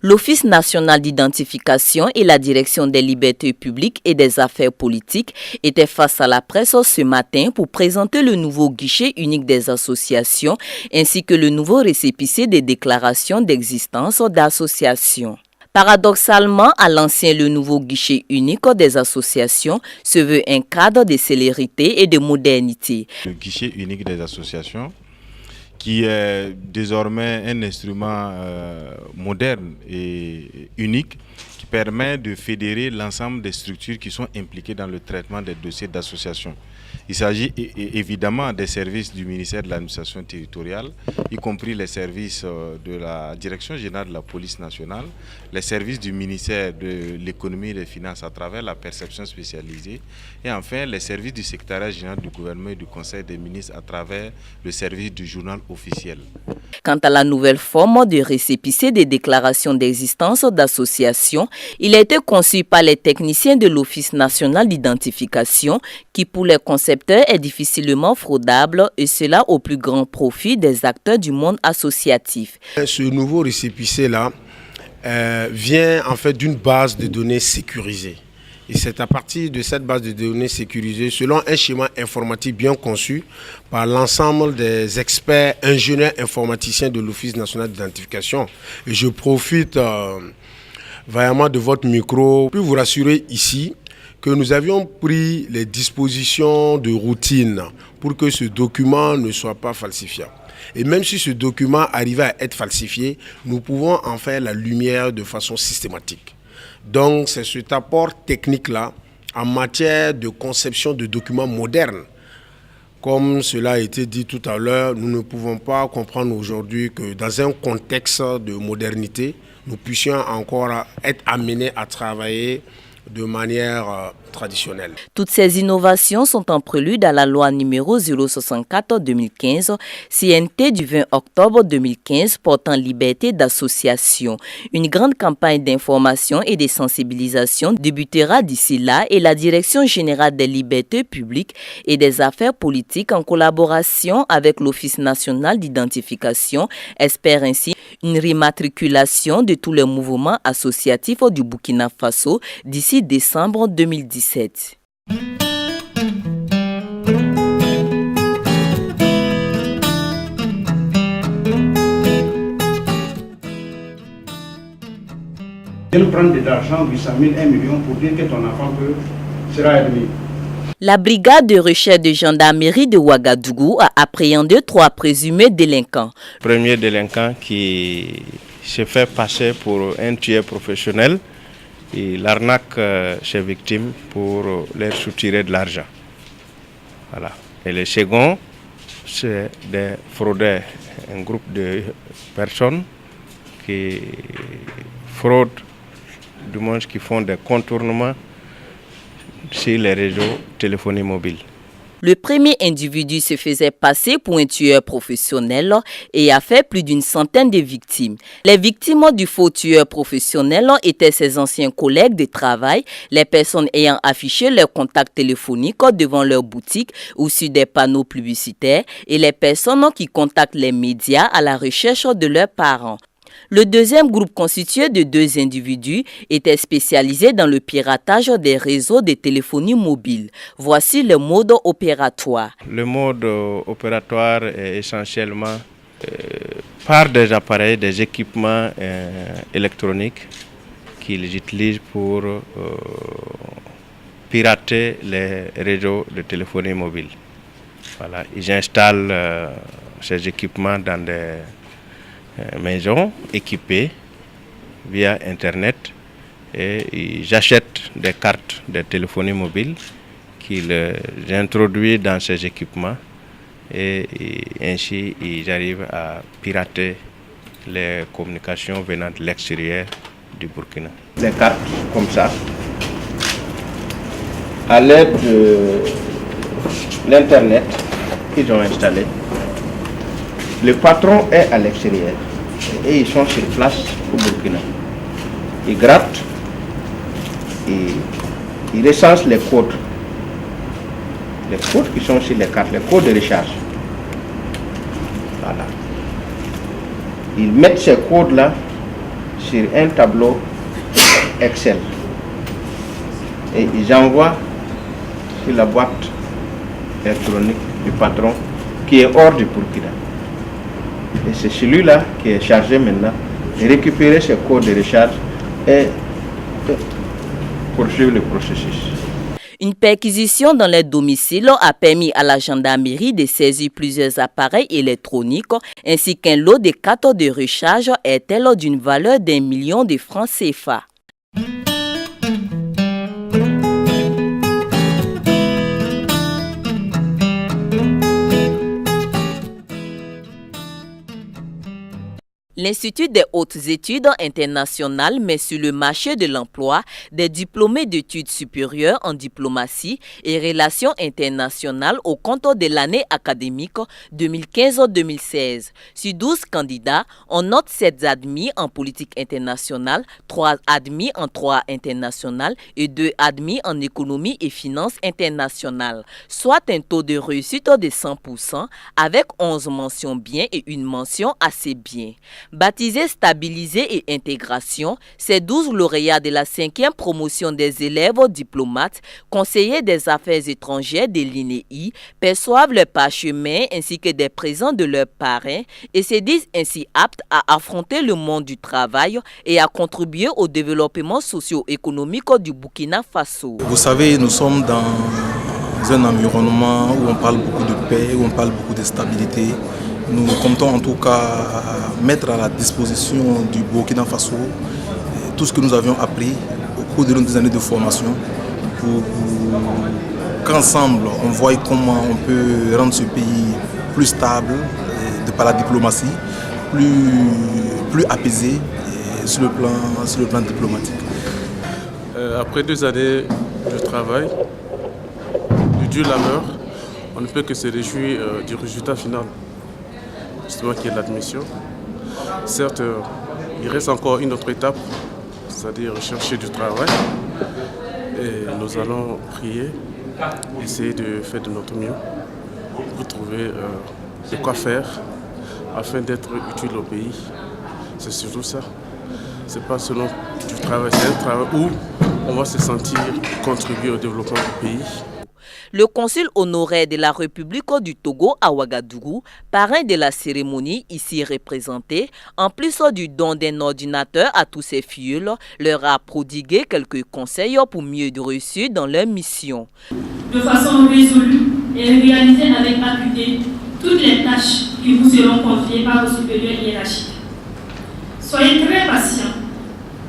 L'Office national d'identification et la Direction des libertés publiques et des affaires politiques étaient face à la presse ce matin pour présenter le nouveau guichet unique des associations ainsi que le nouveau récépissé des déclarations d'existence d'associations. Paradoxalement, à l'ancien, le nouveau guichet unique des associations se veut un cadre de célérité et de modernité. Le guichet unique des associations qui est désormais un instrument moderne et unique qui permet de fédérer l'ensemble des structures qui sont impliquées dans le traitement des dossiers d'association. Il s'agit évidemment des services du ministère de l'administration territoriale, y compris les services de la Direction générale de la police nationale, les services du ministère de l'économie et des finances à travers la perception spécialisée, et enfin les services du secrétariat général du gouvernement et du conseil des ministres à travers le service du journal officiel. Quant à la nouvelle forme de récépissé des déclarations d'existence d'associations, il a été conçu par les techniciens de l'Office national d'identification qui, pour les concepteurs, est difficilement fraudable et cela au plus grand profit des acteurs du monde associatif. Ce nouveau récépissé-là vient en fait d'une base de données sécurisée. Et c'est à partir de cette base de données sécurisée, selon un schéma informatique bien conçu par l'ensemble des experts ingénieurs informaticiens de l'Office national d'identification. Et je profite vraiment de votre micro pour vous rassurer ici que nous avions pris les dispositions de routine pour que ce document ne soit pas falsifiable. Et même si ce document arrivait à être falsifié, nous pouvons en faire la lumière de façon systématique. Donc c'est cet apport technique-là en matière de conception de documents modernes. Comme cela a été dit tout à l'heure, nous ne pouvons pas comprendre aujourd'hui que dans un contexte de modernité, nous puissions encore être amenés à travailler de manière traditionnelle. Toutes ces innovations sont en prélude à la loi numéro 064/2015 CNT du 20 octobre 2015 portant liberté d'association. Une grande campagne d'information et de sensibilisation débutera d'ici là et la Direction générale des libertés publiques et des affaires politiques en collaboration avec l'Office national d'identification espère ainsi une rématriculation de tous les mouvements associatifs du Burkina Faso d'ici décembre 2017. De prendre de l'argent, 800 000, 1 million pour dire que ton enfant sera admis. La brigade de recherche de gendarmerie de Ouagadougou a appréhendé 3 présumés délinquants. Premier délinquant qui se fait passer pour un tueur professionnel. Il arnaque ses victimes pour leur soutirer de l'argent. Voilà. Et le second, c'est des fraudeurs, un groupe de personnes qui fraudent, du moins qui font des contournements sur les réseaux téléphoniques mobiles. Le premier individu se faisait passer pour un tueur professionnel et a fait plus d'une centaine de victimes. Les victimes du faux tueur professionnel étaient ses anciens collègues de travail, les personnes ayant affiché leurs contacts téléphoniques devant leur boutique ou sur des panneaux publicitaires et les personnes qui contactent les médias à la recherche de leurs parents. Le deuxième groupe constitué de 2 individus était spécialisé dans le piratage des réseaux de téléphonie mobile. Voici le mode opératoire. Le mode opératoire est essentiellement par des appareils, des équipements électroniques qu'ils utilisent pour pirater les réseaux de téléphonie mobile. Voilà, ils installent ces équipements dans des maisons équipées via Internet et j'achète des cartes de téléphonie mobile qu'il introduit dans ces équipements et ainsi j'arrive à pirater les communications venant de l'extérieur du Burkina. Des cartes comme ça, à l'aide de l'Internet qu'ils ont installé. Le patron est à l'extérieur et ils sont sur place au Burkina. Ils grattent, ils recensent les codes qui sont sur les cartes, les codes de recharge. Voilà. Ils mettent ces codes-là sur un tableau Excel et ils envoient sur la boîte électronique du patron qui est hors du Burkina. Et c'est celui-là qui est chargé maintenant de récupérer ces codes de recharge et de poursuivre le processus. Une perquisition dans les domiciles a permis à la gendarmerie de saisir plusieurs appareils électroniques ainsi qu'un lot de cartes de recharge Airtel d'une valeur d'1 million de francs CFA. L'Institut des hautes études internationales met sur le marché de l'emploi des diplômés d'études supérieures en diplomatie et relations internationales au compte de l'année académique 2015-2016. Sur 12 candidats, on note 7 admis en politique internationale, 3 admis en droit international et 2 admis en économie et finances internationales, soit un taux de réussite de 100% avec 11 mentions bien et une mention assez bien. Baptisés Stabilisé et Intégration, ces 12 lauréats de la 5e promotion des élèves diplomates, conseillers des affaires étrangères de l'INEI, perçoivent le parchemin ainsi que des présents de leurs parrains et se disent ainsi aptes à affronter le monde du travail et à contribuer au développement socio-économique du Burkina Faso. Vous savez, nous sommes dans un environnement où on parle beaucoup de paix, où on parle beaucoup de stabilité. Nous comptons en tout cas à mettre à la disposition du Burkina Faso tout ce que nous avions appris au cours de nos années de formation pour qu'ensemble on voie comment on peut rendre ce pays plus stable de par la diplomatie, plus apaisé sur le plan diplomatique. Après 2 années de travail, du dur labeur, on ne peut que se réjouir du résultat final, justement qui est l'admission. Certes, il reste encore une autre étape, c'est-à-dire chercher du travail. Et nous allons prier, essayer de faire de notre mieux pour trouver de quoi faire afin d'être utile au pays. C'est surtout ça. Ce n'est pas seulement du travail, c'est un travail où on va se sentir contribuer au développement du pays. Le consul honoraire de la République du Togo à Ouagadougou, parrain de la cérémonie ici représenté, en plus du don d'un ordinateur à tous ses fioles, leur a prodigué quelques conseils pour mieux réussir dans leur mission. De façon résolue et réaliser avec acuité toutes les tâches qui vous seront confiées par vos supérieurs hiérarchiques. Soyez très patients,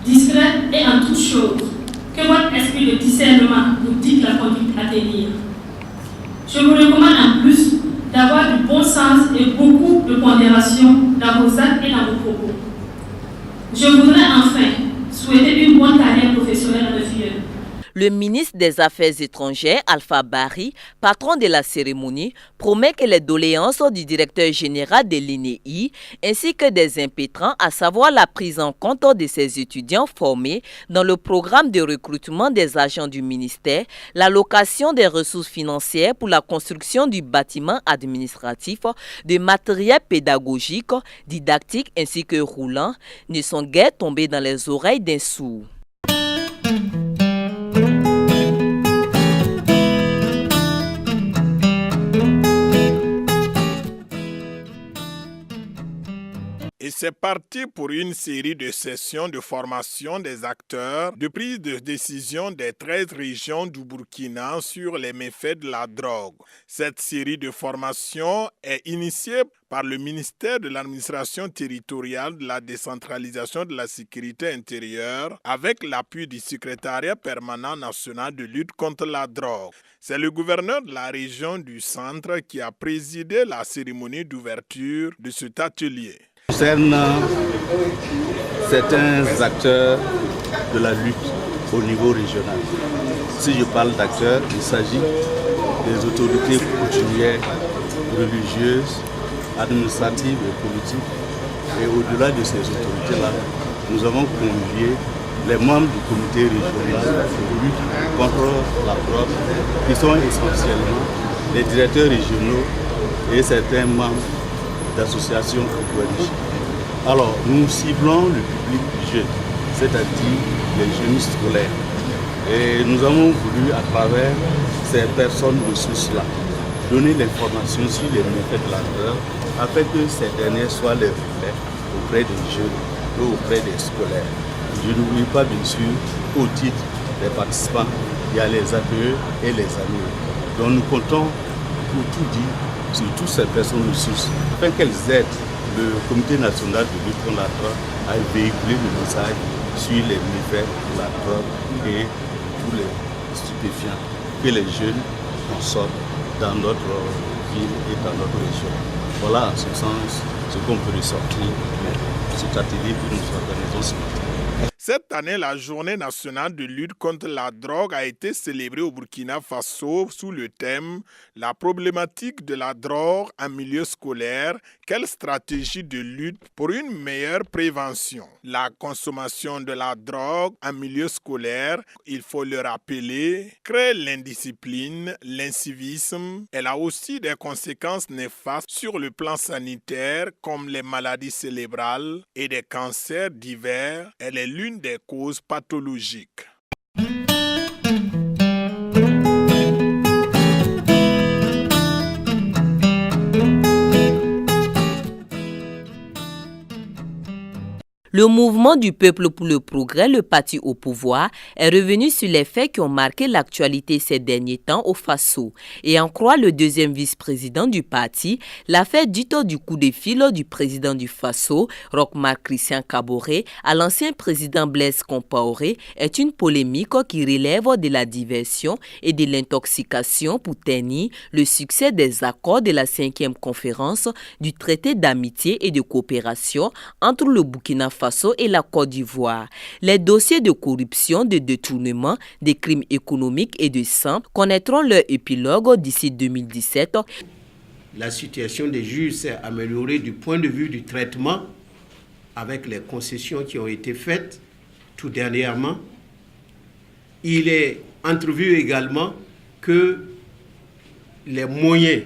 discrets et en toutes choses, que votre esprit de discernement vous dicte la conduite à tenir. Je vous recommande en plus d'avoir du bon sens et beaucoup de pondération dans vos actes et dans vos propos. Je voudrais enfin souhaiter une bonne carrière professionnelle à mes filles. Le ministre des Affaires étrangères, Alpha Barry, patron de la cérémonie, promet que les doléances du directeur général de l'INEI ainsi que des impétrants, à savoir la prise en compte de ces étudiants formés dans le programme de recrutement des agents du ministère, l'allocation des ressources financières pour la construction du bâtiment administratif, de matériel pédagogique, didactique ainsi que roulant, ne sont guère tombés dans les oreilles d'un sourd. Et c'est parti pour une série de sessions de formation des acteurs de prise de décision des 13 régions du Burkina sur les méfaits de la drogue. Cette série de formations est initiée par le ministère de l'administration territoriale, de la décentralisation de la sécurité intérieure avec l'appui du secrétariat permanent national de lutte contre la drogue. C'est le gouverneur de la région du centre qui a présidé la cérémonie d'ouverture de cet atelier. Concerne certains acteurs de la lutte au niveau régional. Si je parle d'acteurs, il s'agit des autorités coutumières, religieuses, administratives et politiques. Et au-delà de ces autorités-là, nous avons convié les membres du comité régional de lutte contre la drogue, qui sont essentiellement les directeurs régionaux et certains membres d'associations ONG. Alors, nous ciblons le public jeune, c'est-à-dire les jeunes scolaires. Et nous avons voulu, à travers ces personnes ressources-là, donner l'information sur les méfaits de la drogue, afin que ces derniers soient les reflets auprès des jeunes et auprès des scolaires. Je n'oublie pas, bien sûr, au titre des participants, il y a les APE et les amis. Donc nous comptons, pour tout dire, sur toutes ces personnes ressources, afin qu'elles aident le Comité national de lutte contre la drogue à véhiculer le message sur les méfaits de la drogue et tous les stupéfiants que les jeunes consomment dans notre ville et dans notre région. Voilà en ce sens ce qu'on peut ressortir de cet atelier que nous organisons ce matin. Cette année, la journée nationale de lutte contre la drogue a été célébrée au Burkina Faso sous le thème « La problématique de la drogue en milieu scolaire, quelle stratégie de lutte pour une meilleure prévention ?» La consommation de la drogue en milieu scolaire, il faut le rappeler, crée l'indiscipline, l'incivisme. Elle a aussi des conséquences néfastes sur le plan sanitaire comme les maladies cérébrales et des cancers divers. Elle est l'une des causes pathologiques. Le mouvement du peuple pour le progrès, le parti au pouvoir, est revenu sur les faits qui ont marqué l'actualité ces derniers temps au Faso. Et en croit le deuxième vice-président du parti, l'affaire dite du coup de fil du président du Faso, Roch-Marc Christian Kaboré, à l'ancien président Blaise Compaoré est une polémique qui relève de la diversion et de l'intoxication pour ternir le succès des accords de la 5e conférence du traité d'amitié et de coopération entre le Burkina Faso et la Côte d'Ivoire. Les dossiers de corruption, de détournement, des crimes économiques et de sang connaîtront leur épilogue d'ici 2017. La situation des juges s'est améliorée du point de vue du traitement avec les concessions qui ont été faites tout dernièrement. Il est entrevu également que les moyens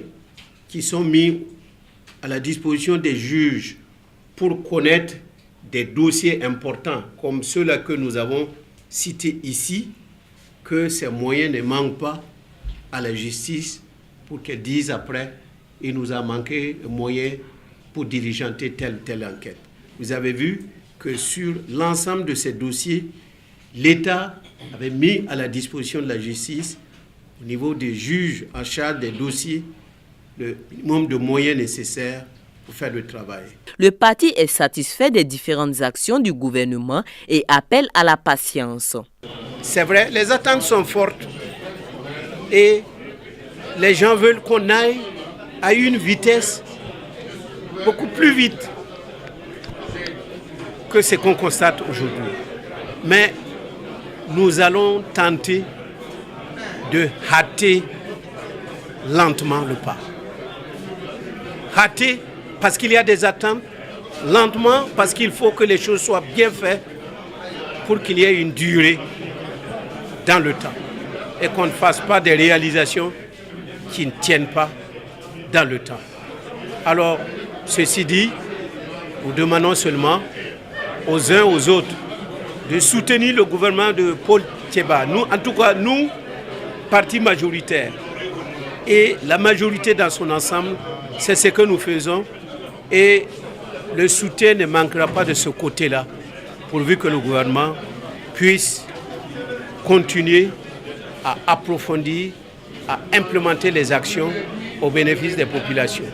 qui sont mis à la disposition des juges pour connaître des dossiers importants comme ceux-là que nous avons cités ici, que ces moyens ne manquent pas à la justice pour qu'elle dise après il nous a manqué de moyens pour diligenter telle ou telle enquête. Vous avez vu que sur l'ensemble de ces dossiers, l'État avait mis à la disposition de la justice, au niveau des juges en charge des dossiers, le minimum de moyens nécessaires pour faire le travail. Le parti est satisfait des différentes actions du gouvernement et appelle à la patience. C'est vrai, les attentes sont fortes et les gens veulent qu'on aille à une vitesse beaucoup plus vite que ce qu'on constate aujourd'hui. Mais nous allons tenter de hâter lentement le pas. Hâter parce qu'il y a des attentes, lentement parce qu'il faut que les choses soient bien faites pour qu'il y ait une durée dans le temps et qu'on ne fasse pas des réalisations qui ne tiennent pas dans le temps. Alors, ceci dit, nous demandons seulement aux uns aux autres de soutenir le gouvernement de Paul Thiéba. Nous, en tout cas, nous, parti majoritaire, et la majorité dans son ensemble, c'est ce que nous faisons. Et le soutien ne manquera pas de ce côté-là, pourvu que le gouvernement puisse continuer à approfondir, à implémenter les actions au bénéfice des populations.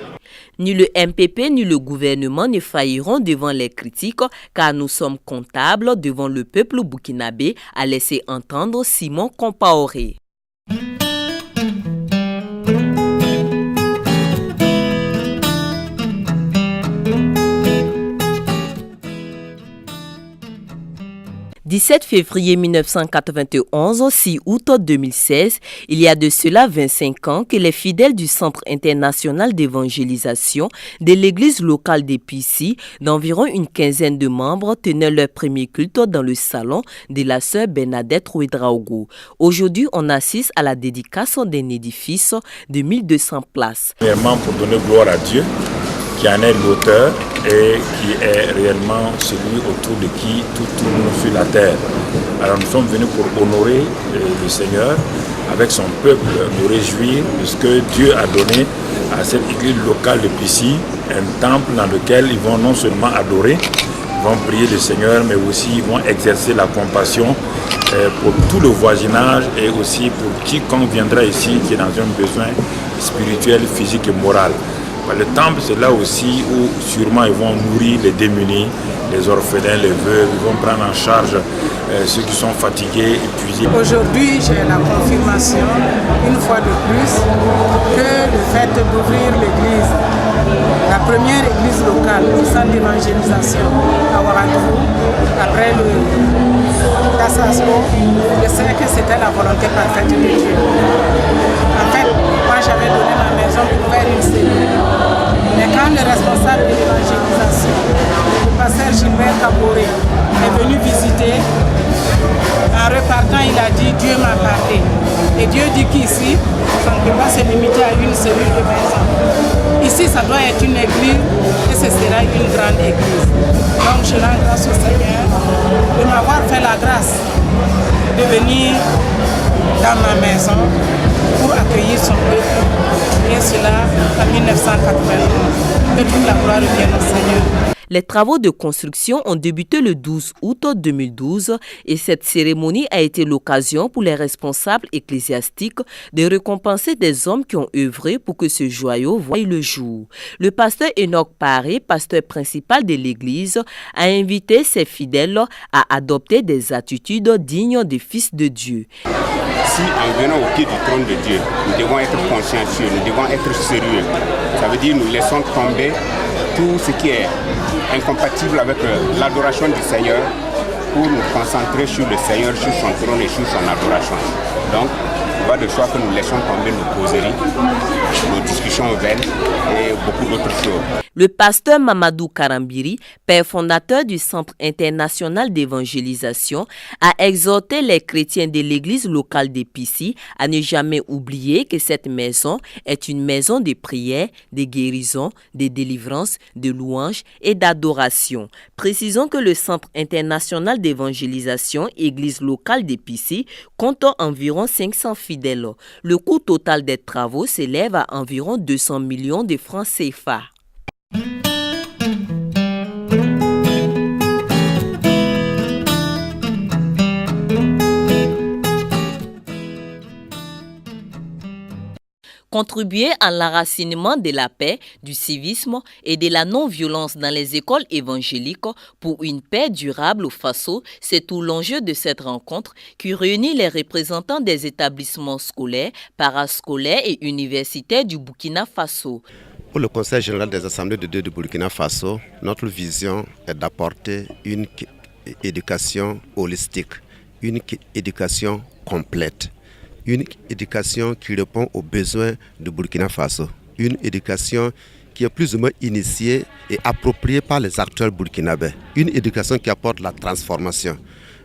Ni le MPP ni le gouvernement ne failliront devant les critiques car nous sommes comptables devant le peuple burkinabé, a laissé entendre Simon Compaoré. « 17 février 1991, 6 août 2016, il y a de cela 25 ans que les fidèles du Centre international d'évangélisation de l'église locale d'Épissy, d'environ une quinzaine de membres, tenaient leur premier culte dans le salon de la sœur Bernadette Ouedraogo. Aujourd'hui, on assiste à la dédicace d'un édifice de 1200 places. Premièrement, pour donner gloire à Dieu, qui en est l'auteur et qui est réellement celui autour de qui tout tourne sur la terre. Alors nous sommes venus pour honorer le Seigneur avec son peuple, nous réjouir de ce que Dieu a donné à cette église locale de Pissy, un temple dans lequel ils vont non seulement adorer, ils vont prier le Seigneur, mais aussi ils vont exercer la compassion pour tout le voisinage et aussi pour quiconque viendra ici qui est dans un besoin spirituel, physique et moral. Le temple, c'est là aussi où sûrement ils vont nourrir les démunis, les orphelins, les veuves, ils vont prendre en charge ceux qui sont fatigués, épuisés. Aujourd'hui, j'ai la confirmation, une fois de plus, que le fait d'ouvrir l'église, la première église locale, le centre d'évangélisation à Ouagadougou, après l'assassinat, je sais que c'était la volonté parfaite de Dieu. En fait, moi j'avais donné ma maison pour faire une cellule. Mais quand le responsable de l'évangélisation, le pasteur Gilbert Kaboré, est venu visiter, en repartant, il a dit « Dieu m'a parlé ». Et Dieu dit qu'ici, ça ne peut pas se limiter à une cellule de maison. Ici, ça doit être une église et ce sera une grande église. Donc je rends grâce au Seigneur de m'avoir fait la grâce de venir dans ma maison pour accueillir son peuple. Et cela en 1991. Que toute la gloire revienne au Seigneur. Les travaux de construction ont débuté le 12 août 2012 et cette cérémonie a été l'occasion pour les responsables ecclésiastiques de récompenser des hommes qui ont œuvré pour que ce joyau voie le jour. Le pasteur Enoch Paré, pasteur principal de l'église, a invité ses fidèles à adopter des attitudes dignes des fils de Dieu. Si en venant au pied du trône de Dieu, nous devons être consciencieux, nous devons être sérieux. Ça veut dire nous laissons tomber tout ce qui est incompatible avec l'adoration du Seigneur pour nous concentrer sur le Seigneur, sur son trône et sur son adoration. Donc, il va de soi que nous laissons tomber nos causeries, nos discussions vaines et beaucoup d'autres choses. Le pasteur Mamadou Karambiri, père fondateur du Centre international d'évangélisation, a exhorté les chrétiens de l'église locale d'Épissy à ne jamais oublier que cette maison est une maison de prière, de guérison, de délivrance, de louange et d'adoration. Précisons que le Centre international d'évangélisation, église locale d'Épissy, compte environ 500 fidèles. Le coût total des travaux s'élève à environ 200 millions de francs CFA. Contribuer à l'enracinement de la paix, du civisme et de la non-violence dans les écoles évangéliques pour une paix durable au Faso, c'est tout l'enjeu de cette rencontre qui réunit les représentants des établissements scolaires, parascolaires et universitaires du Burkina Faso. Pour le Conseil général des assemblées de Dieu du Burkina Faso, notre vision est d'apporter une éducation holistique, une éducation complète. Une éducation qui répond aux besoins du Burkina Faso. Une éducation qui est plus ou moins initiée et appropriée par les acteurs burkinabés. Une éducation qui apporte la transformation.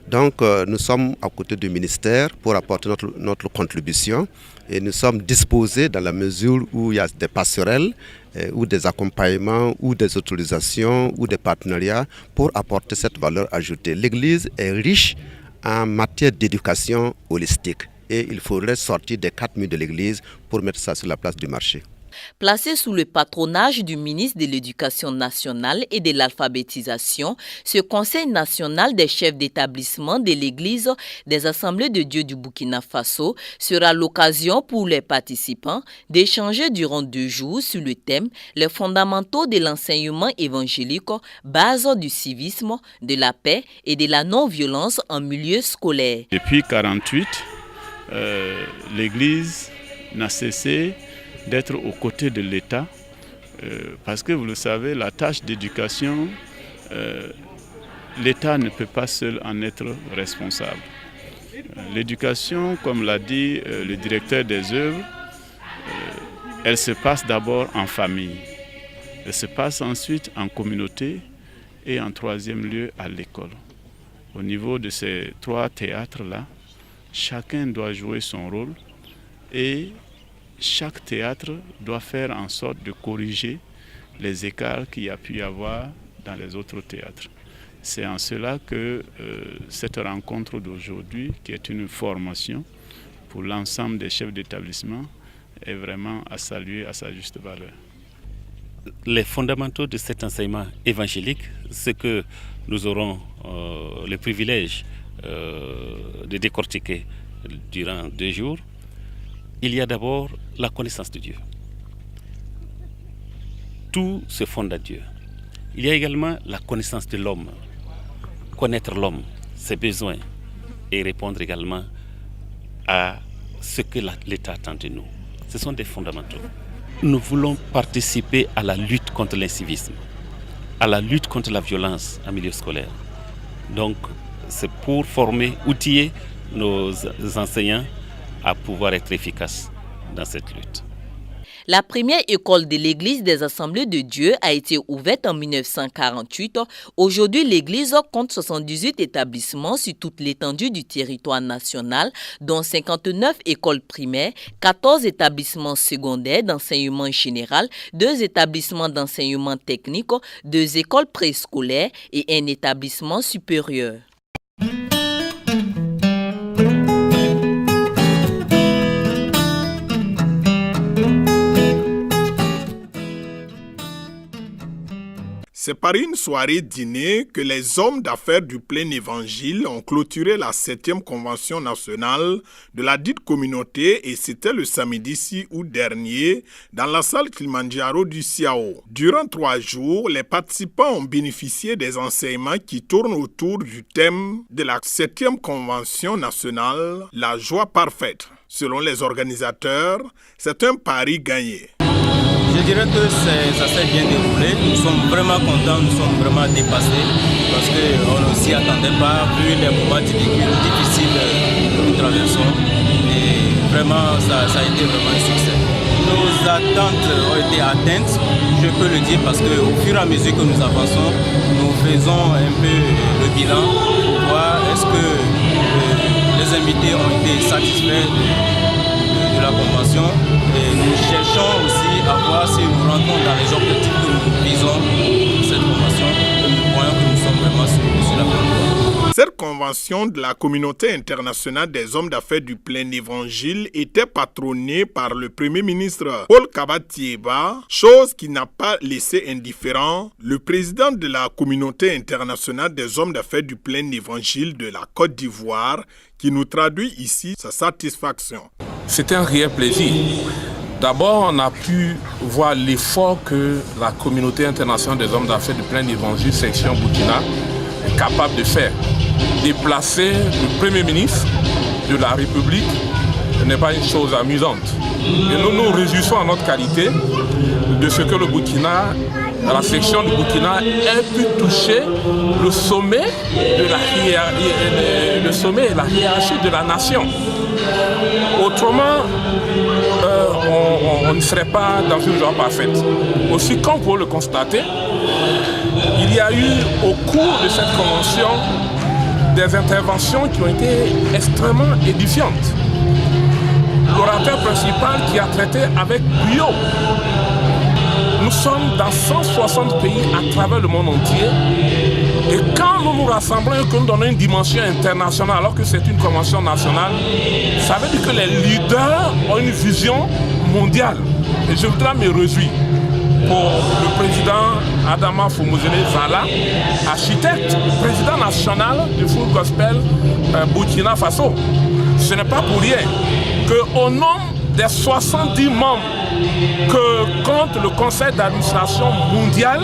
Donc nous sommes à côté du ministère pour apporter notre contribution et nous sommes disposés dans la mesure où il y a des passerelles ou des accompagnements ou des autorisations ou des partenariats pour apporter cette valeur ajoutée. L'Église est riche en matière d'éducation holistique. Et il faudrait sortir des 4 murs de l'église pour mettre ça sur la place du marché. Placé sous le patronage du ministre de l'Éducation nationale et de l'alphabétisation, ce Conseil national des chefs d'établissement de l'Église des Assemblées de Dieu du Burkina Faso sera l'occasion pour les participants d'échanger durant 2 jours sur le thème « Les fondamentaux de l'enseignement évangélique, base du civisme, de la paix et de la non-violence en milieu scolaire ». Depuis 1948, l'Église n'a cessé d'être aux côtés de l'État, parce que vous le savez, la tâche d'éducation, l'État ne peut pas seul en être responsable. L'éducation, comme l'a dit le directeur des œuvres, elle se passe d'abord en famille, elle se passe ensuite en communauté et en 3e lieu à l'école. Au niveau de ces 3 théâtres-là, chacun doit jouer son rôle et chaque théâtre doit faire en sorte de corriger les écarts qu'il y a pu y avoir dans les autres théâtres. C'est en cela que cette rencontre d'aujourd'hui, qui est une formation pour l'ensemble des chefs d'établissement, est vraiment à saluer à sa juste valeur. Les fondamentaux de cet enseignement évangélique, ce que nous aurons le privilège de décortiquer durant 2 jours, il y a d'abord la connaissance de Dieu. Tout se fonde à Dieu. Il y a également la connaissance de l'homme. Connaître l'homme, ses besoins et répondre également à ce que l'État attend de nous. Ce sont des fondamentaux. Nous voulons participer à la lutte contre l'incivisme, à la lutte contre la violence en milieu scolaire. Donc, c'est pour former, outiller nos enseignants à pouvoir être efficaces dans cette lutte. La première école de l'Église des Assemblées de Dieu a été ouverte en 1948. Aujourd'hui, l'Église compte 78 établissements sur toute l'étendue du territoire national, dont 59 écoles primaires, 14 établissements secondaires d'enseignement général, 2 établissements d'enseignement technique, 2 écoles préscolaires et un établissement supérieur. C'est par une soirée dîner que les hommes d'affaires du plein évangile ont clôturé la 7e convention nationale de la dite communauté et c'était le samedi 6 août dernier dans la salle Kilimanjaro du Siao. Durant 3 jours, les participants ont bénéficié des enseignements qui tournent autour du thème de la 7e convention nationale, la joie parfaite. Selon les organisateurs, c'est un pari gagné. Je dirais que ça s'est bien déroulé. Nous sommes vraiment contents, nous sommes vraiment dépassés parce qu'on ne s'y attendait pas, vu les moments difficiles que nous traversons. Et vraiment, ça a été vraiment un succès. Nos attentes ont été atteintes, je peux le dire, parce qu'au fur et à mesure que nous avançons, nous faisons un peu le bilan pour voir est-ce que les invités ont été satisfaits de la convention. Et nous cherchons aussi à voir si nous rentrons dans les objectifs que nous visons pour cette convention et nous voyons que nous sommes vraiment sur la bonne voie. Cette convention de la communauté internationale des hommes d'affaires du plein évangile était patronnée par le Premier ministre Paul Kabatieba, chose qui n'a pas laissé indifférent le président de la communauté internationale des hommes d'affaires du plein évangile de la Côte d'Ivoire, qui nous traduit ici sa satisfaction. C'était un réel plaisir. D'abord, on a pu voir l'effort que la communauté internationale des hommes d'affaires du plein évangile section Burkina est capable de faire. Déplacer le Premier ministre de la République n'est pas une chose amusante. Et nous nous réjouissons en notre qualité de ce que le Burkina, la section du Burkina, ait pu toucher le sommet de la hiérarchie de la nation. Autrement, on ne serait pas dans une joie parfaite. Aussi, comme vous le constatez, il y a eu au cours de cette convention des interventions qui ont été extrêmement édifiantes. L'orateur principal qui a traité avec brio. Nous sommes dans 160 pays à travers le monde entier. Et quand nous nous rassemblons et que nous donnons une dimension internationale alors que c'est une convention nationale, ça veut dire que les leaders ont une vision mondiale. Et je voudrais me réjouir pour le président Adama Fomozele Zala, architecte, président national du Full Gospel Burkina Faso. Ce n'est pas pour rien qu'au nom des 70 membres que compte le conseil d'administration mondial,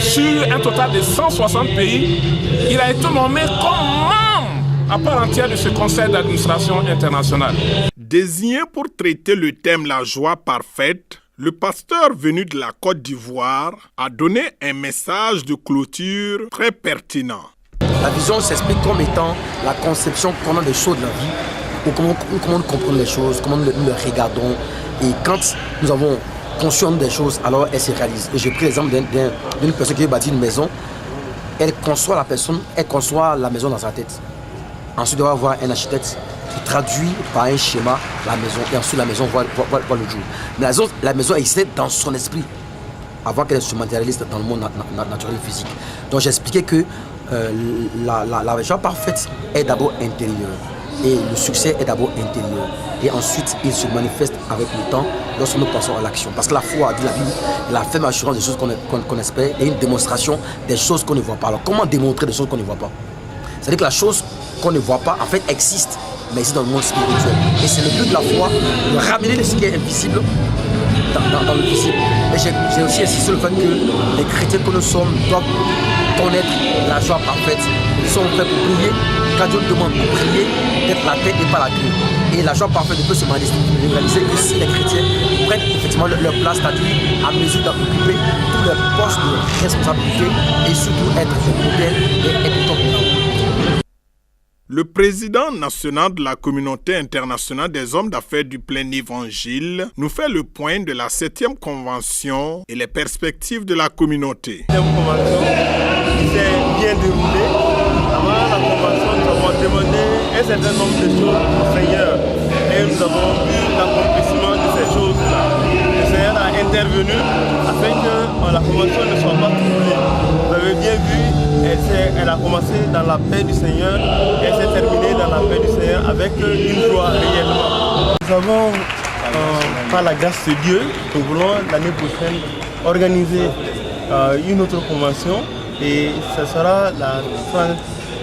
sur un total de 160 pays, il a été nommé comme membre à part entière de ce conseil d'administration international. Désigné pour traiter le thème la joie parfaite, le pasteur venu de la Côte d'Ivoire a donné un message de clôture très pertinent. La vision s'explique comme étant la conception qu'on a des choses de la vie, ou comment nous comprenons les choses, comment nous les regardons. Et quand nous avons conscience des choses, alors elles se réalisent. Et j'ai pris l'exemple d'une personne qui a bâti une maison. Elle conçoit la maison dans sa tête. Ensuite, il va avoir un architecte qui traduit par un schéma la maison. Et ensuite, la maison voit le jour. Mais la maison existait dans son esprit, avant qu'elle se matérialise dans le monde naturel et physique. Donc, j'expliquais que la joie parfaite est d'abord intérieure. Et le succès est d'abord intérieur. Et ensuite, il se manifeste avec le temps lorsque nous passons à l'action. Parce que la foi, dit la Bible, est la ferme assurance des choses qu'on espère et une démonstration des choses qu'on ne voit pas. Alors, comment démontrer des choses qu'on ne voit pas? C'est-à-dire que la chose qu'on ne voit pas, en fait, existe, mais existe dans le monde spirituel. Et c'est le but de la foi, de ramener ce qui est invisible dans le visible. Mais j'ai aussi insisté sur le fait que les chrétiens que nous sommes doivent connaître la joie parfaite. Ils sont faits pour prier. Quand Dieu nous demande de prier, d'être la tête et pas la queue. Et la joie parfaite ne peut se réaliser que si les chrétiens prennent effectivement leur place, c'est-à-dire à mesure d'occuper tous les postes de responsabilité et surtout être modèle et être top. Le président national de la communauté internationale des hommes d'affaires du plein évangile nous fait le point de la 7e convention et les perspectives de la communauté. La convention s'est bien déroulée. Avant la convention, nous avons demandé un certain nombre de choses au Seigneur et nous avons vu l'accomplissement de ces choses-là. Le Seigneur a intervenu afin que la convention ne soit pas troublée. Vous avez bien vu. Elle a commencé dans la paix du Seigneur et elle s'est terminée dans la paix du Seigneur avec une joie réellement. Nous avons, par la grâce de Dieu, nous voulons l'année prochaine organiser une autre convention et ce sera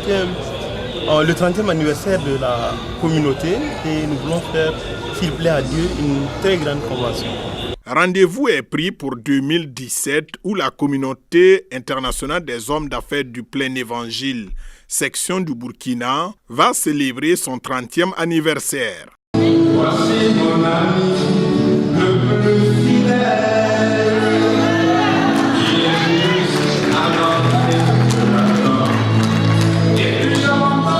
le 30e anniversaire de la communauté et nous voulons faire, s'il plaît à Dieu, une très grande convention. Rendez-vous est pris pour 2017 où la communauté internationale des hommes d'affaires du plein évangile, section du Burkina, va célébrer son 30e anniversaire. Voici mon ami, le plus fidèle. Il est juste à l'entrée de la porte. Et puis j'entends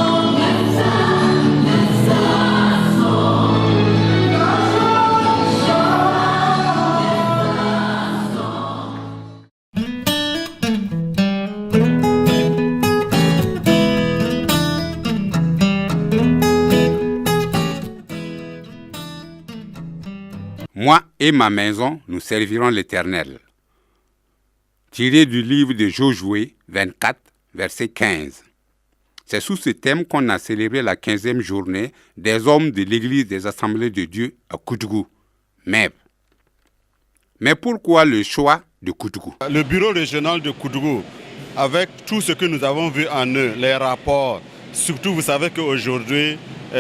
Moi et ma maison, nous servirons l'Éternel. Tiré du livre de Josué 24, verset 15. C'est sous ce thème qu'on a célébré la 15e journée des hommes de l'Église des Assemblées de Dieu à Koutougou, MEV. Mais pourquoi le choix de Koutougou? Le bureau régional de Koutougou, avec tout ce que nous avons vu en eux, les rapports, surtout vous savez qu'aujourd'hui,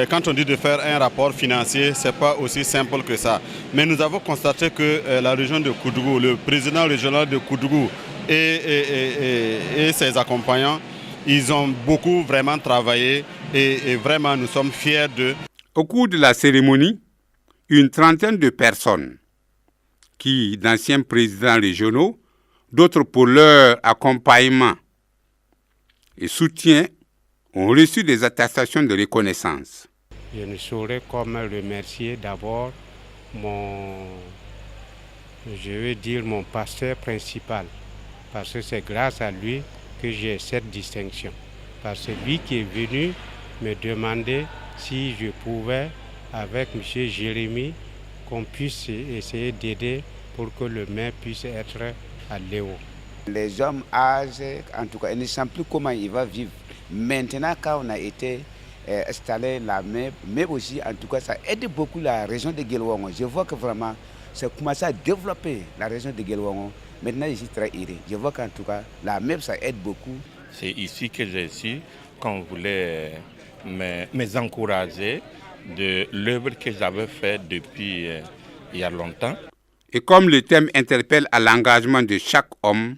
quand on dit de faire un rapport financier, ce n'est pas aussi simple que ça. Mais nous avons constaté que la région de Koutougou, le président régional de Koutougou et ses accompagnants, ils ont beaucoup vraiment travaillé et vraiment nous sommes fiers d'eux. Au cours de la cérémonie, une trentaine de personnes, qui d'anciens présidents régionaux, d'autres pour leur accompagnement et soutien, ont reçu des attestations de reconnaissance. Je ne saurais comment remercier d'abord mon pasteur principal, parce que c'est grâce à lui que j'ai cette distinction. Parce que lui qui est venu me demander si je pouvais, avec M. Jérémy, qu'on puisse essayer d'aider pour que le maire puisse être à Léo. Les hommes âgés, en tout cas, ils ne savent plus comment ils vont vivre. Maintenant, quand on a été installé la MEV, mais aussi, en tout cas, ça aide beaucoup la région de Guelwanger. Je vois que vraiment, c'est commencé à développer la région de Guelwagon. Maintenant, je suis très heureux. Je vois qu'en tout cas, la MEP, ça aide beaucoup. C'est ici que j'ai su qu'on voulait m'encourager de l'œuvre que j'avais faite depuis il y a longtemps. Et comme le thème interpelle à l'engagement de chaque homme,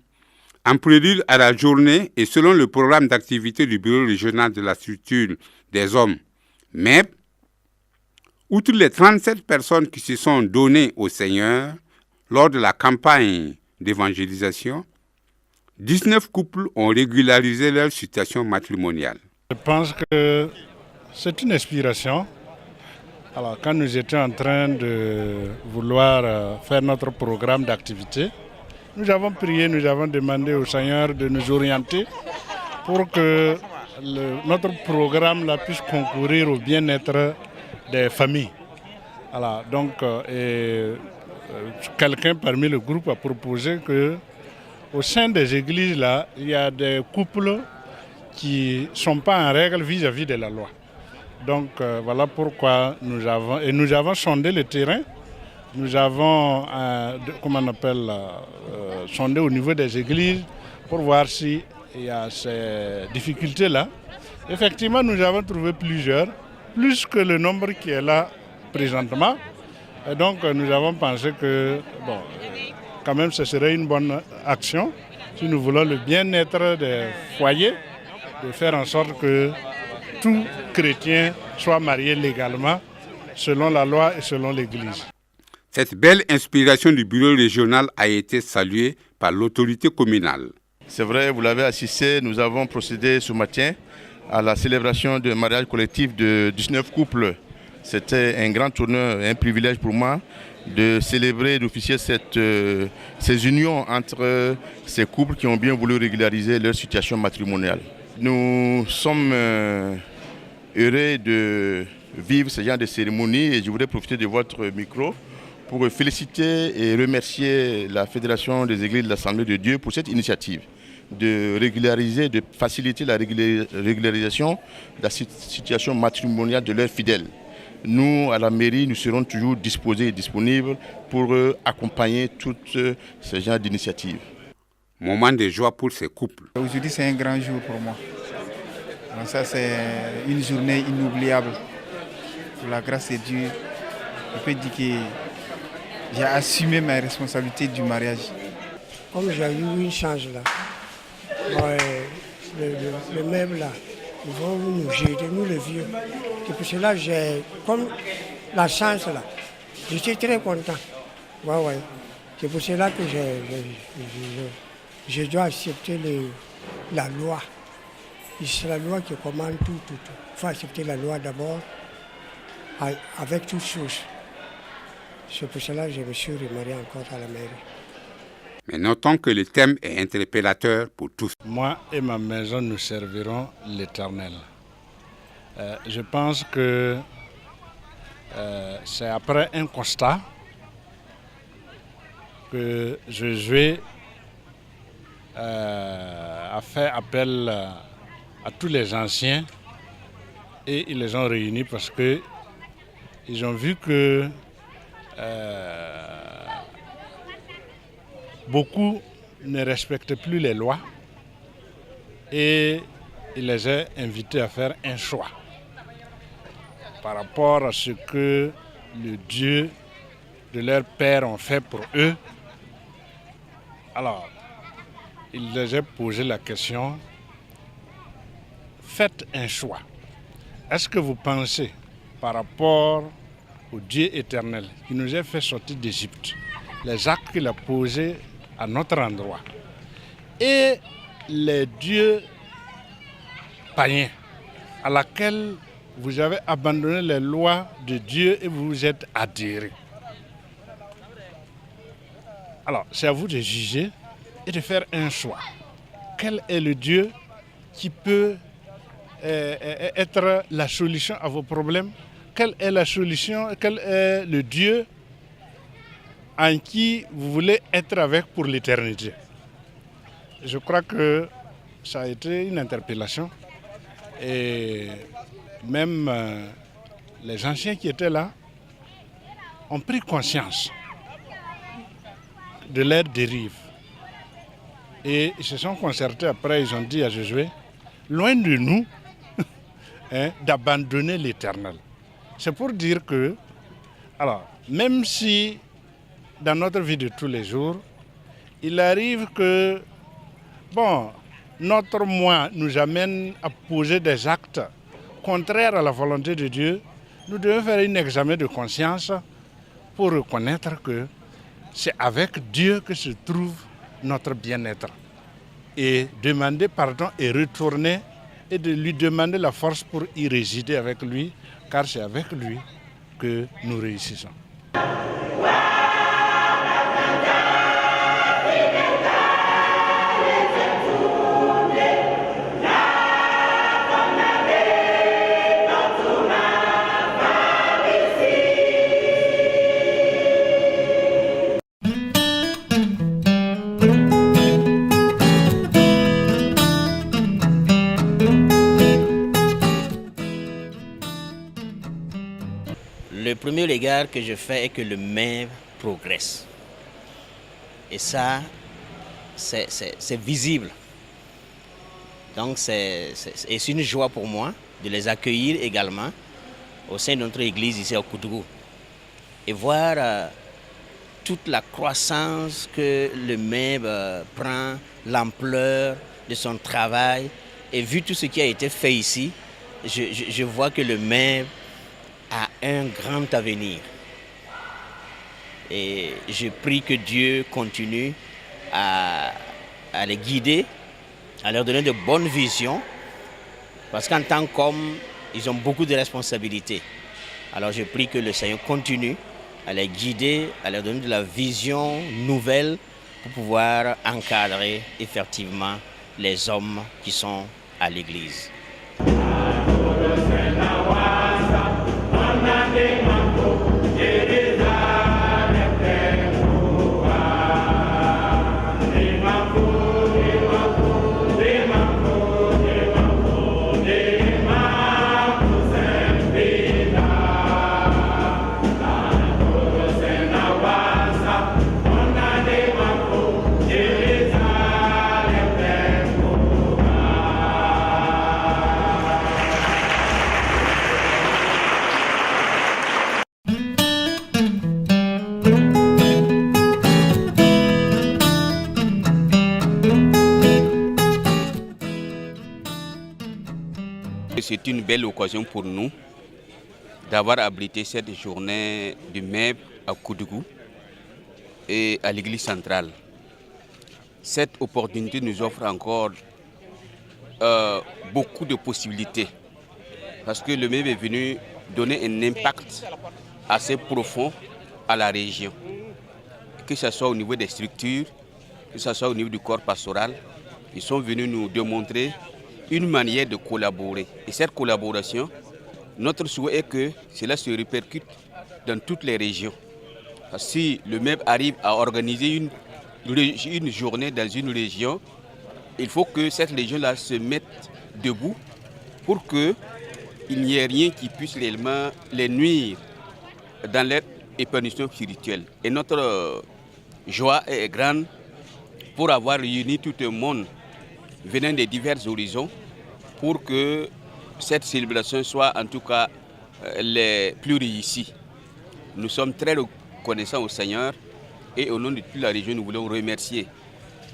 en prélude à la journée et selon le programme d'activité du bureau régional de la structure des hommes, MEP, outre les 37 personnes qui se sont données au Seigneur lors de la campagne d'évangélisation, 19 couples ont régularisé leur situation matrimoniale. Je pense que c'est une inspiration. Alors, quand nous étions en train de vouloir faire notre programme d'activité, nous avons prié, nous avons demandé au Seigneur de nous orienter pour que notre programme là, puisse concourir au bien-être des familles. Alors, donc, quelqu'un parmi le groupe a proposé qu'au sein des églises, là, il y a des couples qui ne sont pas en règle vis-à-vis de la loi. Donc voilà pourquoi nous avons sondé le terrain, nous avons sondé au niveau des églises pour voir s'il y a ces difficultés-là. Effectivement, nous avons trouvé plusieurs, plus que le nombre qui est là présentement. Et donc nous avons pensé que quand même ce serait une bonne action si nous voulons le bien-être des foyers, de faire en sorte que tout chrétien soit marié légalement selon la loi et selon l'Église. Cette belle inspiration du bureau régional a été saluée par l'autorité communale. C'est vrai, vous l'avez assisté, nous avons procédé ce matin à la célébration d'un mariage collectif de 19 couples. C'était un grand honneur et un privilège pour moi de célébrer, d'officier ces unions entre ces couples qui ont bien voulu régulariser leur situation matrimoniale. Nous sommes heureux de vivre ce genre de cérémonie et je voudrais profiter de votre micro pour féliciter et remercier la Fédération des Églises de l'Assemblée de Dieu pour cette initiative de régulariser, de faciliter la régularisation de la situation matrimoniale de leurs fidèles. Nous, à la mairie, nous serons toujours disposés et disponibles pour accompagner toutes ce genre d'initiatives. Moment de joie pour ces couples. Aujourd'hui, c'est un grand jour pour moi. Donc ça, c'est une journée inoubliable. Pour la grâce de Dieu, je peux dire que j'ai assumé ma responsabilité du mariage. Comme j'ai eu une chance là, le meuble là, ils vont nous jeter, nous les vieux. Et pour cela, j'ai comme la chance là. Je suis très content. Ouais. C'est pour cela que je dois accepter la loi. C'est la loi qui commande tout. Il faut accepter la loi d'abord, avec toutes choses. C'est pour cela que je me suis remarié encore à la mairie. Mais notons que le thème est interpellateur pour tous. Moi et ma maison, nous servirons l'Éternel. Je pense que c'est après un constat que Josué a fait appel à tous les anciens et ils les ont réunis parce qu'ils ont vu que beaucoup ne respectent plus les lois et il les a invités à faire un choix par rapport à ce que le Dieu de leur père ont fait pour eux. Alors, il les a posé la question, faites un choix. Est-ce que vous pensez par rapport au Dieu éternel qui nous a fait sortir d'Égypte, les actes qu'il a posés à notre endroit et les dieux païens à laquelle vous avez abandonné les lois de Dieu et vous vous êtes adhérés. Alors, c'est à vous de juger et de faire un choix. Quel est le Dieu qui peut être la solution à vos problèmes? Quelle est la solution? Quel est le Dieu en qui vous voulez être avec pour l'éternité? Je crois que ça a été une interpellation et même les anciens qui étaient là ont pris conscience de leur dérive. Et ils se sont concertés après, ils ont dit à Josué, loin de nous d'abandonner l'Éternel. C'est pour dire que, alors, même si dans notre vie de tous les jours, il arrive que, bon, notre moi nous amène à poser des actes contraires à la volonté de Dieu, nous devons faire un examen de conscience pour reconnaître que c'est avec Dieu que se trouve notre bien-être. Et demander pardon et retourner et de lui demander la force pour y résider avec lui, car c'est avec lui que nous réussissons. Le premier regard que je fais est que le MEB progresse. Et ça, c'est visible. Donc c'est une joie pour moi de les accueillir également au sein de notre église ici à Koudougou. Et voir toute la croissance que le MEB prend, l'ampleur de son travail. Et vu tout ce qui a été fait ici, je vois que le MEB a un grand avenir. Et je prie que Dieu continue à les guider, à leur donner de bonnes visions, parce qu'en tant qu'hommes, ils ont beaucoup de responsabilités. Alors je prie que le Seigneur continue à les guider, à leur donner de la vision nouvelle pour pouvoir encadrer effectivement les hommes qui sont à l'Église. C'est une belle occasion pour nous d'avoir abrité cette journée du MEB à Koudougou et à l'église centrale. Cette opportunité nous offre encore beaucoup de possibilités parce que le MEB est venu donner un impact assez profond à la région, que ce soit au niveau des structures, que ce soit au niveau du corps pastoral. Ils sont venus nous démontrer une manière de collaborer. Et cette collaboration, notre souhait est que cela se répercute dans toutes les régions. Parce que si le MEB arrive à organiser une journée dans une région, il faut que cette région-là se mette debout pour qu'il n'y ait rien qui puisse réellement les nuire dans leur épanouissement spirituel. Et notre joie est grande pour avoir réuni tout le monde venant des divers horizons pour que cette célébration soit en tout cas les plus réussies. Nous sommes très reconnaissants au Seigneur et au nom de toute la région, nous voulons remercier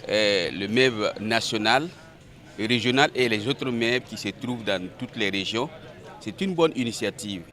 le MEB national, régional et les autres MEB qui se trouvent dans toutes les régions. C'est une bonne initiative